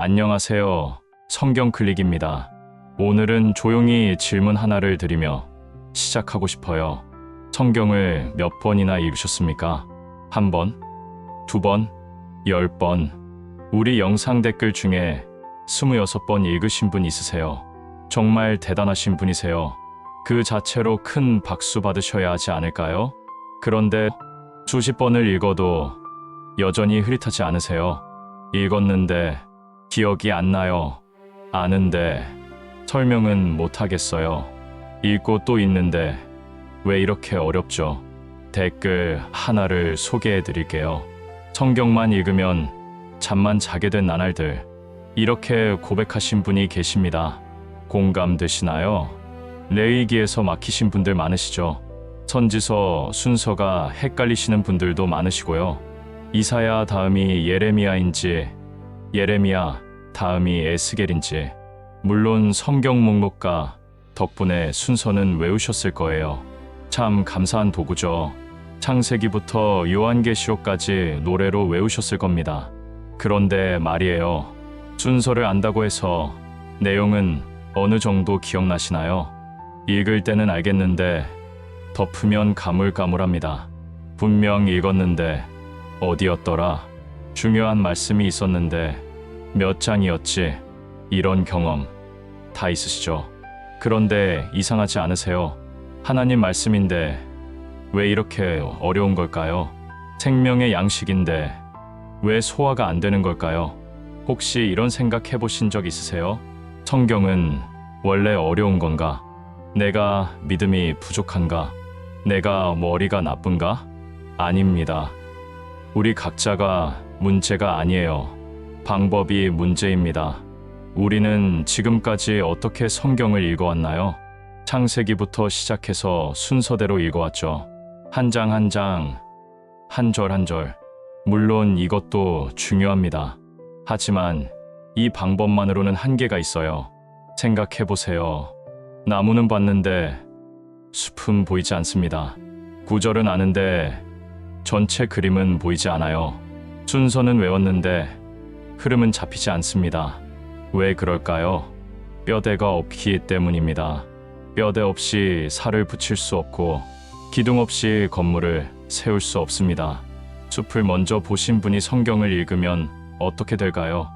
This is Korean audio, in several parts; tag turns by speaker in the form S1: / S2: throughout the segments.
S1: 안녕하세요. 성경 클릭입니다. 오늘은 조용히 질문 하나를 드리며 시작하고 싶어요. 성경을 몇 번이나 읽으셨습니까? 한 번? 두 번? 10번? 우리 영상 댓글 중에 26번 읽으신 분 있으세요. 정말 대단하신 분이세요. 그 자체로 큰 박수 받으셔야 하지 않을까요? 그런데 수십 번을 읽어도 여전히 흐릿하지 않으세요? 읽었는데 기억이 안 나요. 아는데 설명은 못 하겠어요. 읽고 또 읽는데 왜 이렇게 어렵죠? 댓글 하나를 소개해 드릴게요. 성경만 읽으면 잠만 자게 된 나날들. 이렇게 고백하신 분이 계십니다. 공감되시나요? 레위기에서 막히신 분들 많으시죠? 선지서 순서가 헷갈리시는 분들도 많으시고요. 이사야 다음이 예레미야인지 예레미야 다음이 에스겔인지 물론 성경 목록가 덕분에 순서는 외우셨을 거예요. 참 감사한 도구죠. 창세기부터 요한계시록까지 노래로 외우셨을 겁니다. 그런데 말이에요. 순서를 안다고 해서 내용은 어느 정도 기억나시나요? 읽을 때는 알겠는데 덮으면 가물가물합니다. 분명 읽었는데 어디였더라? 중요한 말씀이 있었는데 몇 장이었지? 이런 경험 다 있으시죠? 그런데 이상하지 않으세요? 하나님 말씀인데 왜 이렇게 어려운 걸까요? 생명의 양식인데 왜 소화가 안 되는 걸까요? 혹시 이런 생각 해보신 적 있으세요? 성경은 원래 어려운 건가? 내가 믿음이 부족한가? 내가 머리가 나쁜가? 아닙니다. 우리 각자가 문제가 아니에요. 방법이 문제입니다. 우리는 지금까지 어떻게 성경을 읽어왔나요? 창세기부터 시작해서 순서대로 읽어왔죠. 한 장 한 장, 한 절 한 절. 물론 이것도 중요합니다. 하지만 이 방법만으로는 한계가 있어요. 생각해보세요. 나무는 봤는데 숲은 보이지 않습니다. 구절은 아는데 전체 그림은 보이지 않아요. 순서는 외웠는데 흐름은 잡히지 않습니다. 왜 그럴까요? 뼈대가 없기 때문입니다. 뼈대 없이 살을 붙일 수 없고 기둥 없이 건물을 세울 수 없습니다. 숲을 먼저 보신 분이 성경을 읽으면 어떻게 될까요?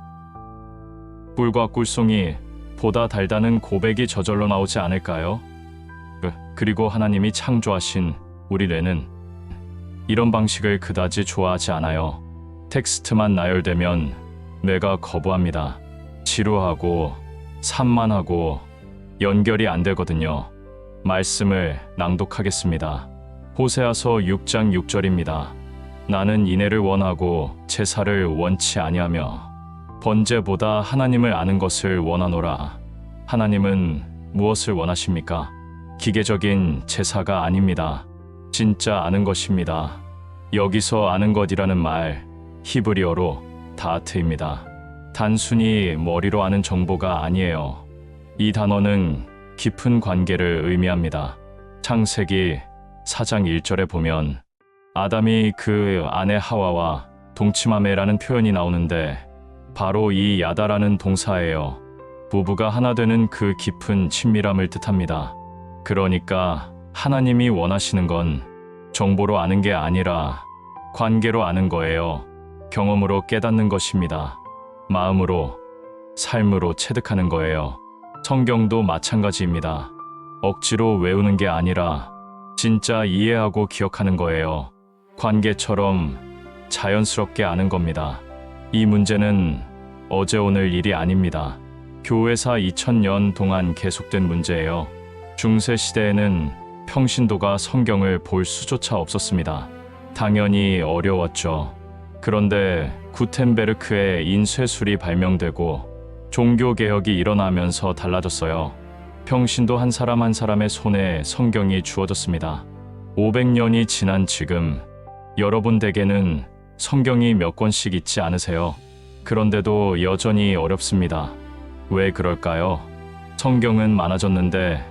S1: 꿀과 꿀송이 보다 달다는 고백이 저절로 나오지 않을까요? 그리고 하나님이 창조하신 우리 뇌는 이런 방식을 그다지 좋아하지 않아요. 텍스트만 나열되면 뇌가 거부합니다. 지루하고 산만하고 연결이 안 되거든요. 말씀을 낭독하겠습니다. 호세아서 6장 6절입니다. 나는 인애를 원하고 제사를 원치 아니하며 번제보다 하나님을 아는 것을 원하노라. 하나님은 무엇을 원하십니까? 기계적인 제사가 아닙니다. 진짜 아는 것입니다. 여기서 아는 것이라는 말 히브리어로 다트입니다. 단순히 머리로 아는 정보가 아니에요. 이 단어는 깊은 관계를 의미합니다. 창세기 4장 1절에 보면 아담이 그 아내 하와와 동침하매라는 표현이 나오는데 바로 이 야다라는 동사예요. 부부가 하나 되는 그 깊은 친밀함을 뜻합니다. 그러니까 하나님이 원하시는 건 정보로 아는 게 아니라 관계로 아는 거예요. 경험으로 깨닫는 것입니다. 마음으로, 삶으로 체득하는 거예요. 성경도 마찬가지입니다. 억지로 외우는 게 아니라 진짜 이해하고 기억하는 거예요. 관계처럼 자연스럽게 아는 겁니다. 이 문제는 어제 오늘 일이 아닙니다. 교회사 2000년 동안 계속된 문제예요. 중세 시대에는 평신도가 성경을 볼 수조차 없었습니다. 당연히 어려웠죠. 그런데 구텐베르크의 인쇄술이 발명되고 종교개혁이 일어나면서 달라졌어요. 평신도 한 사람 한 사람의 손에 성경이 주어졌습니다. 500년이 지난 지금 여러분 댁에는 성경이 몇 권씩 있지 않으세요? 그런데도 여전히 어렵습니다. 왜 그럴까요? 성경은 많아졌는데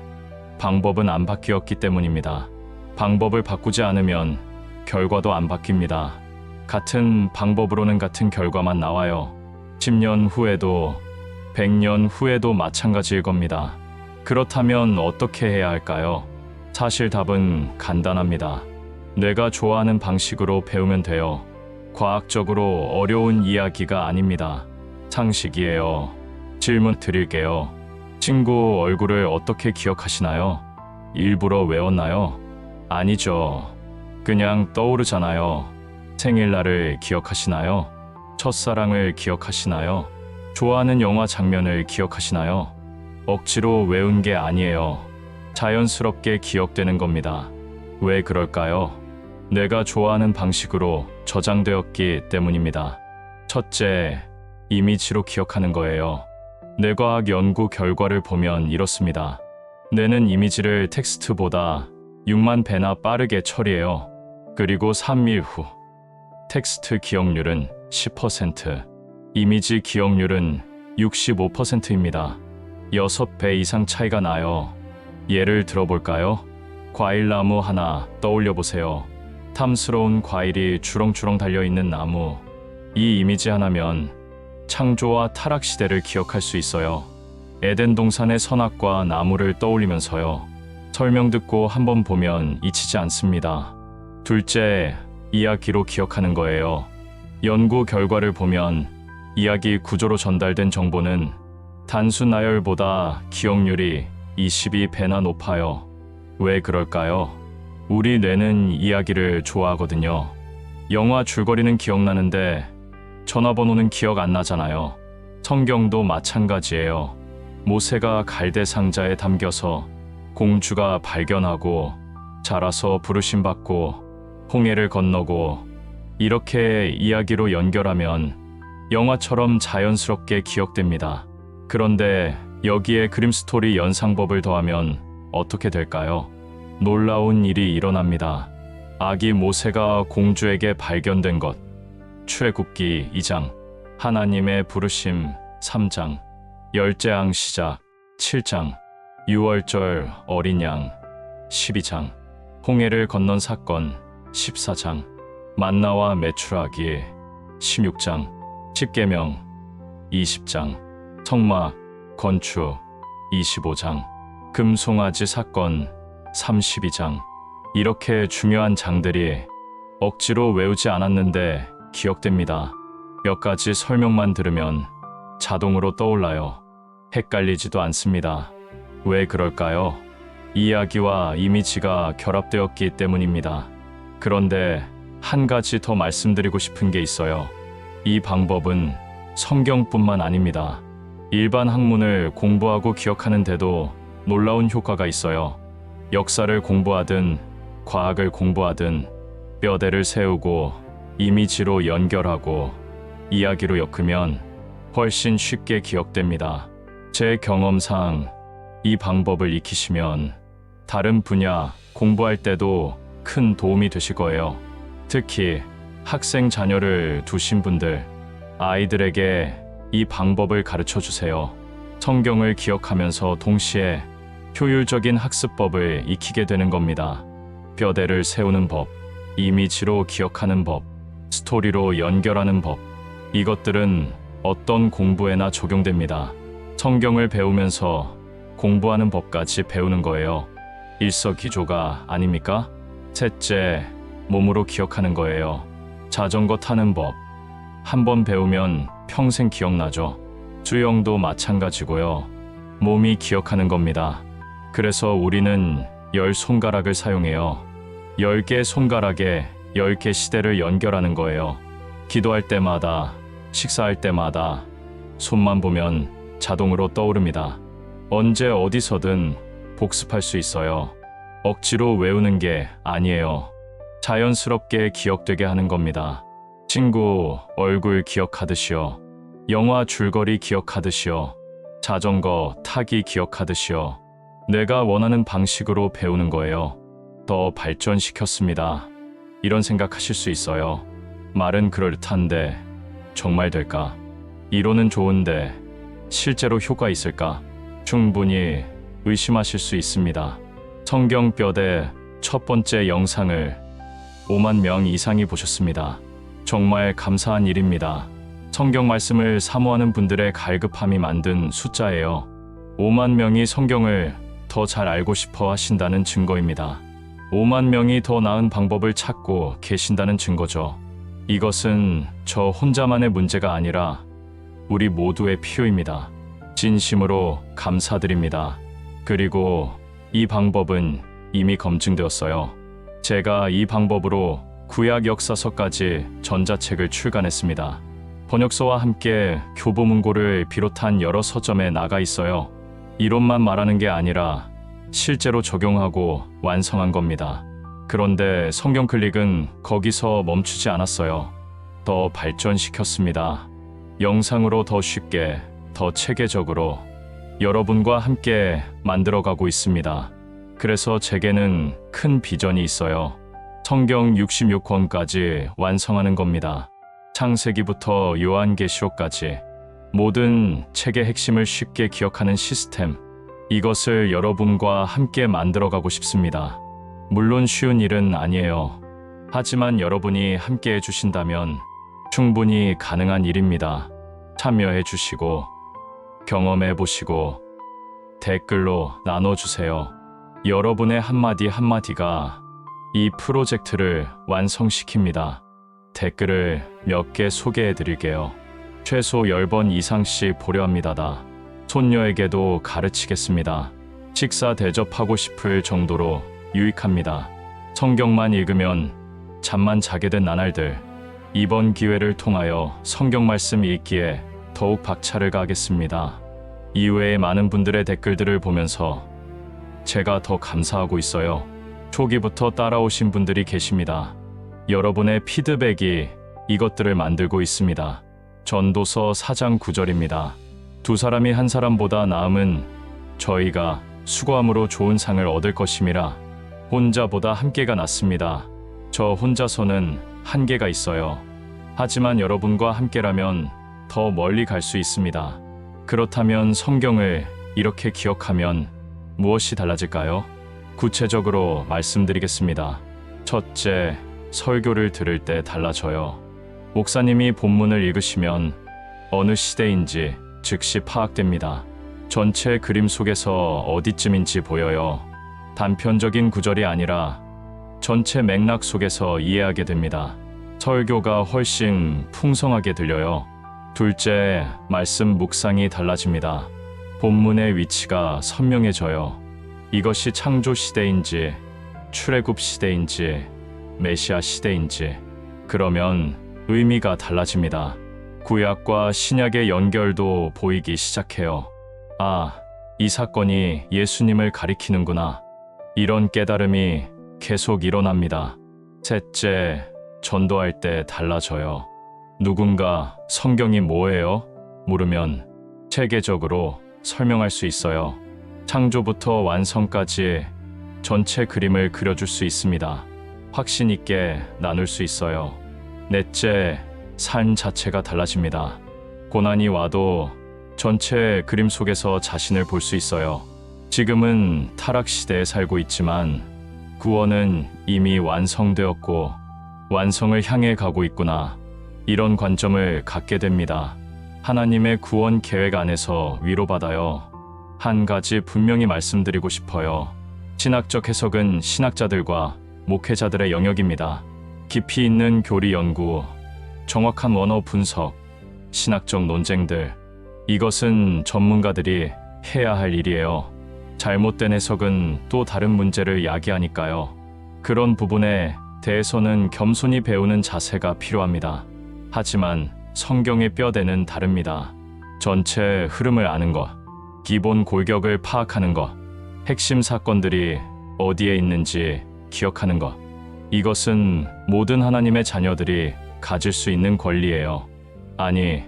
S1: 방법은 안 바뀌었기 때문입니다. 방법을 바꾸지 않으면 결과도 안 바뀝니다. 같은 방법으로는 같은 결과만 나와요. 10년 후에도 100년 후에도 마찬가지일 겁니다. 그렇다면 어떻게 해야 할까요? 사실 답은 간단합니다. 내가 좋아하는 방식으로 배우면 돼요. 과학적으로 어려운 이야기가 아닙니다. 상식이에요. 질문 드릴게요. 친구 얼굴을 어떻게 기억하시나요? 일부러 외웠나요? 아니죠. 그냥 떠오르잖아요. 생일날을 기억하시나요? 첫사랑을 기억하시나요? 좋아하는 영화 장면을 기억하시나요? 억지로 외운 게 아니에요. 자연스럽게 기억되는 겁니다. 왜 그럴까요? 내가 좋아하는 방식으로 저장되었기 때문입니다. 첫째, 이미지로 기억하는 거예요. 뇌과학 연구 결과를 보면 이렇습니다. 뇌는 이미지를 텍스트보다 6만 배나 빠르게 처리해요. 그리고 3일 후, 텍스트 기억률은 10%, 이미지 기억률은 65%입니다. 6배 이상 차이가 나요. 예를 들어볼까요? 과일나무 하나 떠올려 보세요. 탐스러운 과일이 주렁주렁 달려있는 나무. 이 이미지 하나면 창조와 타락 시대를 기억할 수 있어요. 에덴 동산의 선악과 나무를 떠올리면서요. 설명 듣고 한번 보면 잊히지 않습니다. 둘째, 이야기로 기억하는 거예요. 연구 결과를 보면 이야기 구조로 전달된 정보는 단순 나열보다 기억률이 22배나 높아요. 왜 그럴까요? 우리 뇌는 이야기를 좋아하거든요. 영화 줄거리는 기억나는데 전화번호는 기억 안 나잖아요. 성경도 마찬가지예요. 모세가 갈대 상자에 담겨서 공주가 발견하고 자라서 부르심 받고 홍해를 건너고 이렇게 이야기로 연결하면 영화처럼 자연스럽게 기억됩니다. 그런데 여기에 그림 스토리 연상법을 더하면 어떻게 될까요? 놀라운 일이 일어납니다. 아기 모세가 공주에게 발견된 것. 출애굽기 2장, 하나님의 부르심 3장, 열재앙 시작 7장, 유월절 어린 양 12장, 홍해를 건넌 사건 14장, 만나와 메추라기 16장, 십계명 20장, 성막 건축 25장, 금송아지 사건 32장. 이렇게 중요한 장들이 억지로 외우지 않았는데 기억됩니다. 몇 가지 설명만 들으면 자동으로 떠올라요. 헷갈리지도 않습니다. 왜 그럴까요? 이야기와 이미지가 결합되었기 때문입니다. 그런데 한 가지 더 말씀드리고 싶은 게 있어요. 이 방법은 성경뿐만 아닙니다. 일반 학문을 공부하고 기억하는데도 놀라운 효과가 있어요. 역사를 공부하든 과학을 공부하든 뼈대를 세우고 이미지로 연결하고 이야기로 엮으면 훨씬 쉽게 기억됩니다. 제 경험상 이 방법을 익히시면 다른 분야 공부할 때도 큰 도움이 되실 거예요. 특히 학생 자녀를 두신 분들, 아이들에게 이 방법을 가르쳐 주세요. 성경을 기억하면서 동시에 효율적인 학습법을 익히게 되는 겁니다. 뼈대를 세우는 법, 이미지로 기억하는 법, 스토리로 연결하는 법. 이것들은 어떤 공부에나 적용됩니다. 성경을 배우면서 공부하는 법까지 배우는 거예요. 일석이조가 아닙니까? 셋째, 몸으로 기억하는 거예요. 자전거 타는 법. 한번 배우면 평생 기억나죠. 수영도 마찬가지고요. 몸이 기억하는 겁니다. 그래서 우리는 10손가락을 사용해요. 10개 손가락에 10개 시대를 연결하는 거예요. 기도할 때마다, 식사할 때마다 손만 보면 자동으로 떠오릅니다. 언제 어디서든 복습할 수 있어요. 억지로 외우는 게 아니에요. 자연스럽게 기억되게 하는 겁니다. 친구 얼굴 기억하듯이요. 영화 줄거리 기억하듯이요. 자전거 타기 기억하듯이요. 내가 원하는 방식으로 배우는 거예요. 더 발전시켰습니다. 이런 생각하실 수 있어요. 말은 그럴듯한데 정말 될까? 이론은 좋은데 실제로 효과 있을까? 충분히 의심하실 수 있습니다. 성경 뼈대 첫 번째 영상을 5만 명 이상이 보셨습니다. 정말 감사한 일입니다. 성경 말씀을 사모하는 분들의 갈급함이 만든 숫자예요. 5만 명이 성경을 더 잘 알고 싶어 하신다는 증거입니다. 5만 명이 더 나은 방법을 찾고 계신다는 증거죠. 이것은 저 혼자만의 문제가 아니라 우리 모두의 필요입니다. 진심으로 감사드립니다. 그리고 이 방법은 이미 검증되었어요. 제가 이 방법으로 구약 역사서까지 전자책을 출간했습니다. 번역서와 함께 교보문고를 비롯한 여러 서점에 나가 있어요. 이론만 말하는 게 아니라 실제로 적용하고 완성한 겁니다. 그런데 성경 클릭은 거기서 멈추지 않았어요. 더 발전시켰습니다. 영상으로 더 쉽게, 더 체계적으로 여러분과 함께 만들어가고 있습니다. 그래서 제게는 큰 비전이 있어요. 성경 66권까지 완성하는 겁니다. 창세기부터 요한계시록까지 모든 책의 핵심을 쉽게 기억하는 시스템, 이것을 여러분과 함께 만들어가고 싶습니다. 물론 쉬운 일은 아니에요. 하지만 여러분이 함께 해주신다면 충분히 가능한 일입니다. 참여해주시고 경험해보시고 댓글로 나눠주세요. 여러분의 한마디 한마디가 이 프로젝트를 완성시킵니다. 댓글을 몇 개 소개해드릴게요. 최소 10번 이상씩 보려 합니다. 손녀에게도 가르치겠습니다. 식사 대접하고 싶을 정도로 유익합니다. 성경만 읽으면 잠만 자게 된 나날들. 이번 기회를 통하여 성경 말씀 읽기에 더욱 박차를 가하겠습니다. 이외에 많은 분들의 댓글들을 보면서 제가 더 감사하고 있어요. 초기부터 따라오신 분들이 계십니다. 여러분의 피드백이 이것들을 만들고 있습니다. 전도서 4장 9절입니다. 두 사람이 한 사람보다 나음은 저희가 수고함으로 좋은 상을 얻을 것임이라. 혼자보다 함께가 낫습니다. 저 혼자서는 한계가 있어요. 하지만 여러분과 함께라면 더 멀리 갈 수 있습니다. 그렇다면 성경을 이렇게 기억하면 무엇이 달라질까요? 구체적으로 말씀드리겠습니다. 첫째, 설교를 들을 때 달라져요. 목사님이 본문을 읽으시면 어느 시대인지 즉시 파악됩니다. 전체 그림 속에서 어디쯤인지 보여요. 단편적인 구절이 아니라 전체 맥락 속에서 이해하게 됩니다. 설교가 훨씬 풍성하게 들려요. 둘째, 말씀 묵상이 달라집니다. 본문의 위치가 선명해져요. 이것이 창조 시대인지, 출애굽 시대인지, 메시아 시대인지, 그러면 의미가 달라집니다. 구약과 신약의 연결도 보이기 시작해요. 아, 이 사건이 예수님을 가리키는구나. 이런 깨달음이 계속 일어납니다. 셋째, 전도할 때 달라져요. 누군가 성경이 뭐예요? 물으면 체계적으로 설명할 수 있어요. 창조부터 완성까지 전체 그림을 그려줄 수 있습니다. 확신 있게 나눌 수 있어요. 넷째, 삶 자체가 달라집니다. 고난이 와도 전체 그림 속에서 자신을 볼 수 있어요. 지금은 타락 시대에 살고 있지만 구원은 이미 완성되었고 완성을 향해 가고 있구나. 이런 관점을 갖게 됩니다. 하나님의 구원 계획 안에서 위로받아요. 한 가지 분명히 말씀드리고 싶어요. 신학적 해석은 신학자들과 목회자들의 영역입니다. 깊이 있는 교리 연구, 정확한 원어 분석, 신학적 논쟁들, 이것은 전문가들이 해야 할 일이에요. 잘못된 해석은 또 다른 문제를 야기하니까요. 그런 부분에 대해서는 겸손히 배우는 자세가 필요합니다. 하지만 성경의 뼈대는 다릅니다. 전체 흐름을 아는 것, 기본 골격을 파악하는 것, 핵심 사건들이 어디에 있는지 기억하는 것, 이것은 모든 하나님의 자녀들이 가질 수 있는 권리예요. 아니,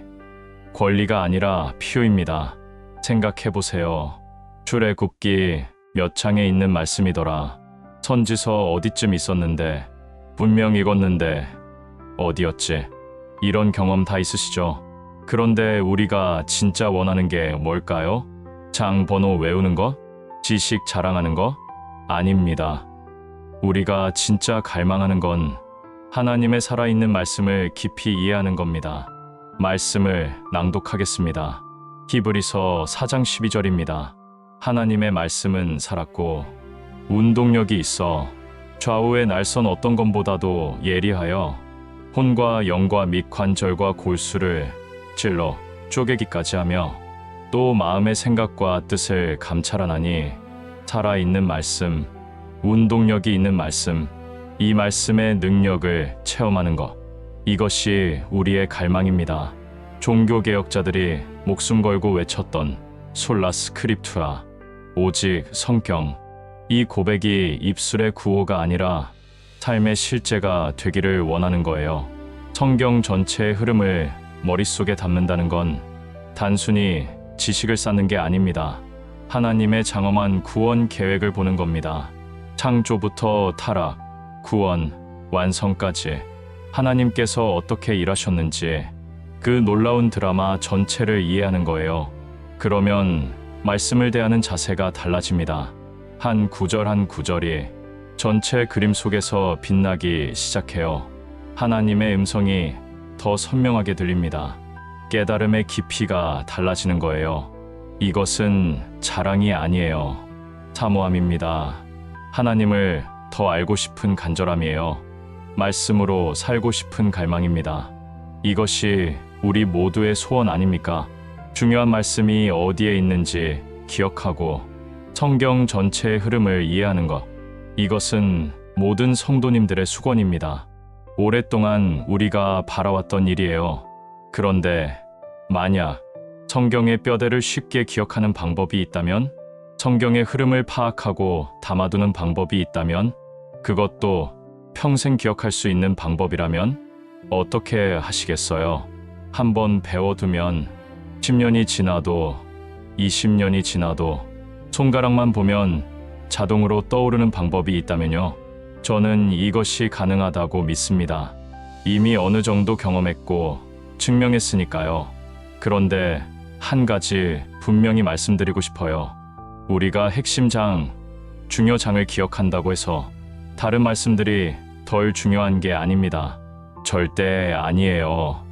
S1: 권리가 아니라 필요입니다. 생각해보세요. 출애굽기 몇 장에 있는 말씀이더라. 선지서 어디쯤 있었는데, 분명 읽었는데 어디였지? 이런 경험 다 있으시죠? 그런데 우리가 진짜 원하는 게 뭘까요? 장 번호 외우는 거? 지식 자랑하는 거? 아닙니다. 우리가 진짜 갈망하는 건 하나님의 살아있는 말씀을 깊이 이해하는 겁니다. 말씀을 낭독하겠습니다. 히브리서 4장 12절입니다. 하나님의 말씀은 살았고 운동력이 있어 좌우의 날선 어떤 것보다도 예리하여 혼과 영과 및 관절과 골수를 찔러 쪼개기까지 하며 또 마음의 생각과 뜻을 감찰하나니 살아있는 말씀, 운동력이 있는 말씀, 이 말씀의 능력을 체험하는 것, 이것이 우리의 갈망입니다. 종교개혁자들이 목숨 걸고 외쳤던 솔라 스크립투라, 오직 성경, 이 고백이 입술의 구호가 아니라 삶의 실제가 되기를 원하는 거예요. 성경 전체의 흐름을 머릿속에 담는다는 건 단순히 지식을 쌓는 게 아닙니다. 하나님의 장엄한 구원 계획을 보는 겁니다. 창조부터 타락, 구원, 완성까지 하나님께서 어떻게 일하셨는지 그 놀라운 드라마 전체를 이해하는 거예요. 그러면 말씀을 대하는 자세가 달라집니다. 한 구절 한 구절이 전체 그림 속에서 빛나기 시작해요. 하나님의 음성이 더 선명하게 들립니다. 깨달음의 깊이가 달라지는 거예요. 이것은 자랑이 아니에요. 사모함입니다. 하나님을 더 알고 싶은 간절함이에요. 말씀으로 살고 싶은 갈망입니다. 이것이 우리 모두의 소원 아닙니까? 중요한 말씀이 어디에 있는지 기억하고 성경 전체의 흐름을 이해하는 것. 이것은 모든 성도님들의 수건입니다. 오랫동안 우리가 바라왔던 일이에요. 그런데 만약 성경의 뼈대를 쉽게 기억하는 방법이 있다면, 성경의 흐름을 파악하고 담아두는 방법이 있다면, 그것도 평생 기억할 수 있는 방법이라면 어떻게 하시겠어요? 한번 배워두면 10년이 지나도 20년이 지나도 손가락만 보면 자동으로 떠오르는 방법이 있다면요. 저는 이것이 가능하다고 믿습니다. 이미 어느 정도 경험했고 증명했으니까요. 그런데 한 가지 분명히 말씀드리고 싶어요. 우리가 핵심 장, 중요 장을 기억한다고 해서 다른 말씀들이 덜 중요한 게 아닙니다. 절대 아니에요.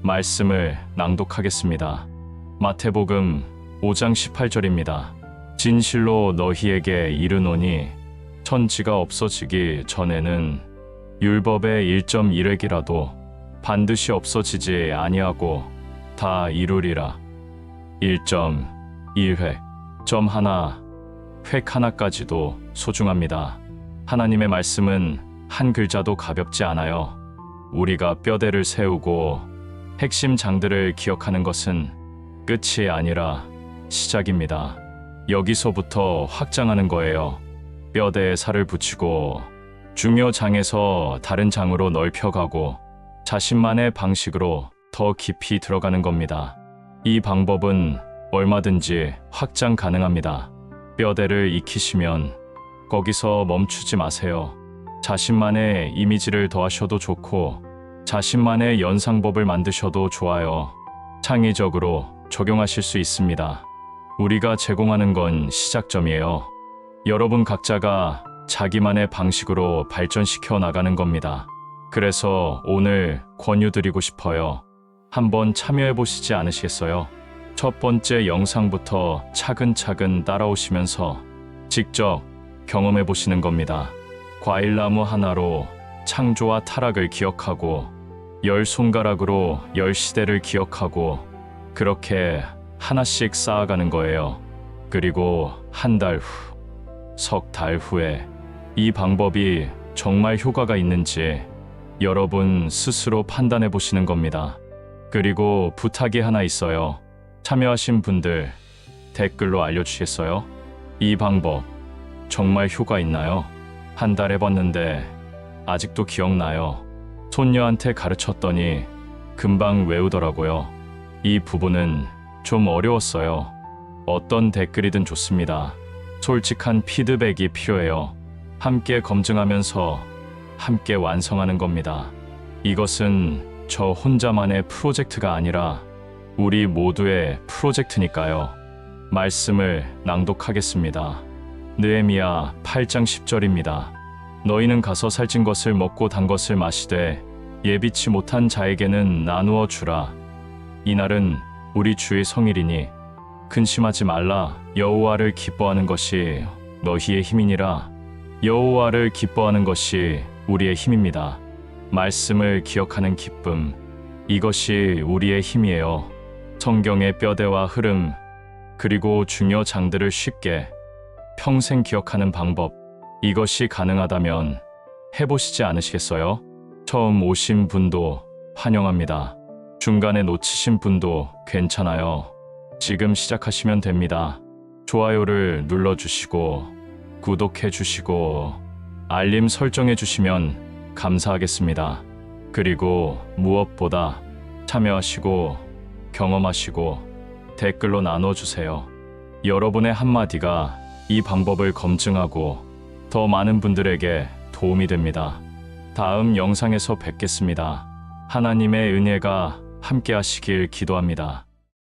S1: 말씀을 낭독하겠습니다. 마태복음 5장 18절입니다. 진실로 너희에게 이르노니 천지가 없어지기 전에는 율법의 1.1획이라도 반드시 없어지지 아니하고 다 이루리라. 1.1획, 점 하나, 획 하나까지도 소중합니다. 하나님의 말씀은 한 글자도 가볍지 않아요. 우리가 뼈대를 세우고 핵심 장들을 기억하는 것은 끝이 아니라 시작입니다. 여기서부터 확장하는 거예요. 뼈대에 살을 붙이고 중요 장에서 다른 장으로 넓혀가고 자신만의 방식으로 더 깊이 들어가는 겁니다. 이 방법은 얼마든지 확장 가능합니다. 뼈대를 익히시면 거기서 멈추지 마세요. 자신만의 이미지를 더하셔도 좋고 자신만의 연상법을 만드셔도 좋아요. 창의적으로 적용하실 수 있습니다. 우리가 제공하는 건 시작점이에요. 여러분 각자가 자기만의 방식으로 발전시켜 나가는 겁니다. 그래서 오늘 권유드리고 싶어요. 한번 참여해 보시지 않으시겠어요? 첫 번째 영상부터 차근차근 따라오시면서 직접 경험해 보시는 겁니다. 과일나무 하나로 창조와 타락을 기억하고 10손가락으로 10시대를 기억하고 그렇게 하나씩 쌓아가는 거예요. 그리고 한 달 후, 석 달 후에 이 방법이 정말 효과가 있는지 여러분 스스로 판단해 보시는 겁니다. 그리고 부탁이 하나 있어요. 참여하신 분들 댓글로 알려주시겠어요? 이 방법 정말 효과 있나요? 한 달 해봤는데 아직도 기억나요. 손녀한테 가르쳤더니 금방 외우더라고요. 이 부분은 좀 어려웠어요. 어떤 댓글이든 좋습니다. 솔직한 피드백이 필요해요. 함께 검증하면서 함께 완성하는 겁니다. 이것은 저 혼자만의 프로젝트가 아니라 우리 모두의 프로젝트니까요. 말씀을 낭독하겠습니다. 느헤미야 8장 10절입니다. 너희는 가서 살찐 것을 먹고 단 것을 마시되 예비치 못한 자에게는 나누어 주라. 이날은 우리 주의 성일이니 근심하지 말라. 여호와를 기뻐하는 것이 너희의 힘이니라. 여호와를 기뻐하는 것이 우리의 힘입니다. 말씀을 기억하는 기쁨, 이것이 우리의 힘이에요. 성경의 뼈대와 흐름, 그리고 중요 장들을 쉽게 평생 기억하는 방법, 이것이 가능하다면 해보시지 않으시겠어요? 처음 오신 분도 환영합니다. 중간에 놓치신 분도 괜찮아요. 지금 시작하시면 됩니다. 좋아요를 눌러주시고 구독해주시고 알림 설정해주시면 감사하겠습니다. 그리고 무엇보다 참여하시고 경험하시고 댓글로 나눠주세요. 여러분의 한마디가 이 방법을 검증하고 더 많은 분들에게 도움이 됩니다. 다음 영상에서 뵙겠습니다. 하나님의 은혜가 함께 하시길 기도합니다.